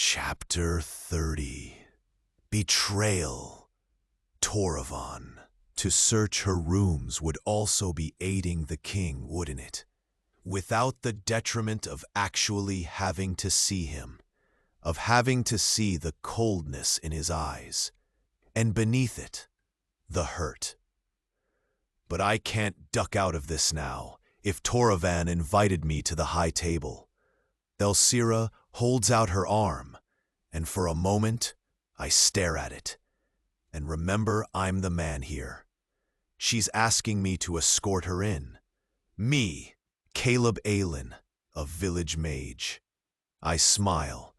Chapter 30. Betrayal. Toravan. To search her rooms would also be aiding the king, wouldn't it? Without the detriment of actually having to see him, of having to see the coldness in his eyes, and beneath it, the hurt. But I can't duck out of this now. If Toravan invited me to the high table, Elsira holds out her arm, and for a moment I stare at it, and remember I'm the man here. She's asking me to escort her in. Me, Caleb Aylin, a village mage. I smile,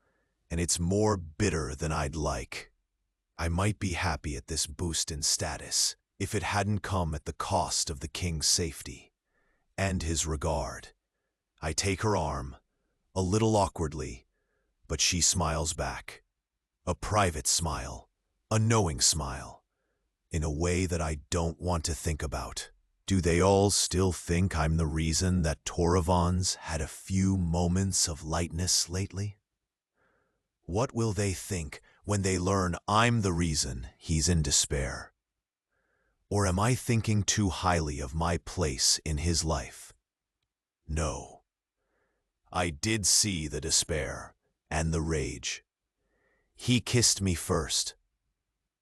and it's more bitter than I'd like. I might be happy at this boost in status if it hadn't come at the cost of the king's safety and his regard. I take her arm, a little awkwardly, but she smiles back. A private smile, a knowing smile, in a way that I don't want to think about. Do they all still think I'm the reason that Toravan's had a few moments of lightness lately? What will they think when they learn I'm the reason he's in despair? Or am I thinking too highly of my place in his life? No. I did see the despair and the rage. He kissed me first.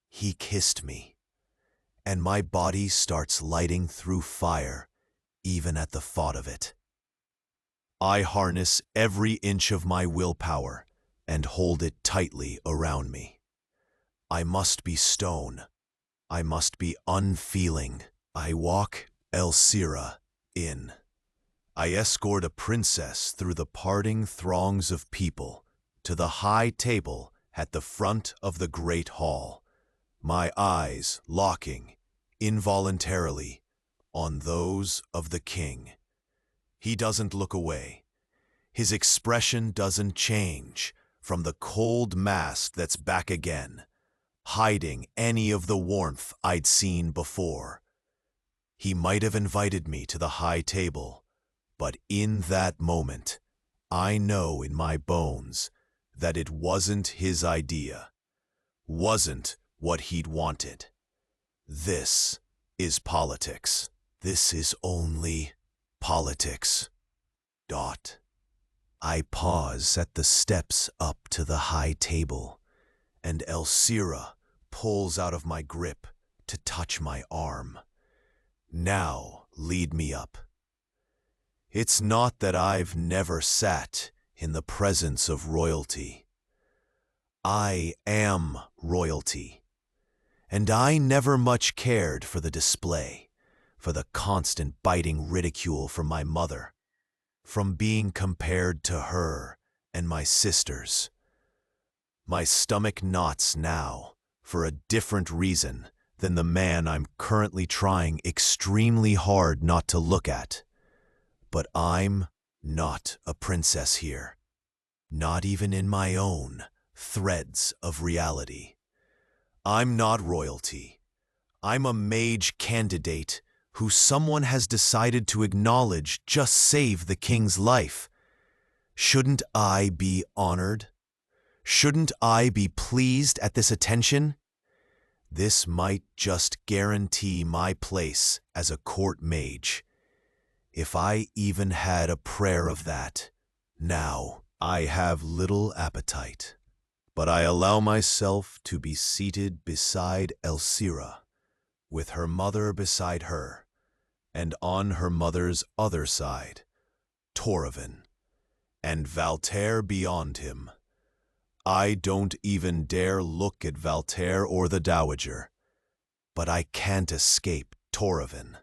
He kissed me. And my body starts lighting through fire, even at the thought of it. I harness every inch of my willpower and hold it tightly around me. I must be stone. I must be unfeeling. I walk Elsira in. I escort a princess through the parting throngs of people to the high table at the front of the great hall, my eyes locking, involuntarily, on those of the king. He doesn't look away. His expression doesn't change from the cold mask that's back again, hiding any of the warmth I'd seen before. He might have invited me to the high table, but in that moment, I know in my bones that it wasn't his idea, wasn't what he'd wanted. This is politics. This is only politics. I pause at the steps up to the high table, and Elsira pulls out of my grip to touch my arm. Now lead me up. It's not that I've never sat in the presence of royalty. I am royalty, and I never much cared for the display, for the constant biting ridicule from my mother, from being compared to her and my sisters. My stomach knots now for a different reason than the man I'm currently trying extremely hard not to look at. But I'm not a princess here, not even in my own threads of reality. I'm not royalty. I'm a mage candidate who someone has decided to acknowledge just saved the king's life. Shouldn't I be honored? Shouldn't I be pleased at this attention? This might just guarantee my place as a court mage. If I even had a prayer of that. Now, I have little appetite, but I allow myself to be seated beside Elsira, with her mother beside her, and on her mother's other side, Toravan, and Valterre beyond him. I don't even dare look at Valterre or the Dowager, but I can't escape Toravan,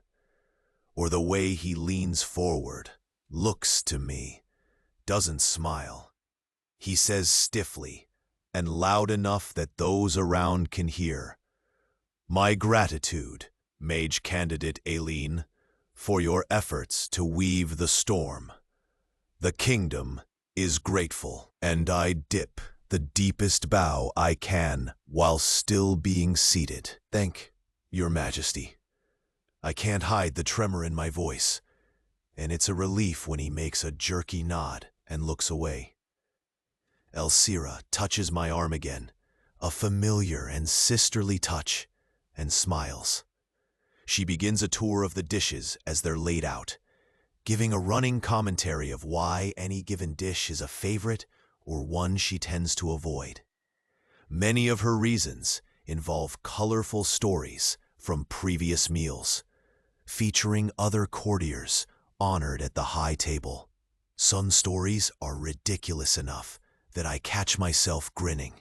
or the way he leans forward, looks to me, doesn't smile. He says stiffly, and loud enough that those around can hear, "My gratitude, mage candidate Aileen, for your efforts to weave the storm. The kingdom is grateful, and I dip the deepest bow I can while still being seated. Thank your majesty." I can't hide the tremor in my voice, and it's a relief when he makes a jerky nod and looks away. Elsira touches my arm again, a familiar and sisterly touch, and smiles. She begins a tour of the dishes as they're laid out, giving a running commentary of why any given dish is a favorite or one she tends to avoid. Many of her reasons involve colorful stories from previous meals, featuring other courtiers honored at the high table. Some stories are ridiculous enough that I catch myself grinning,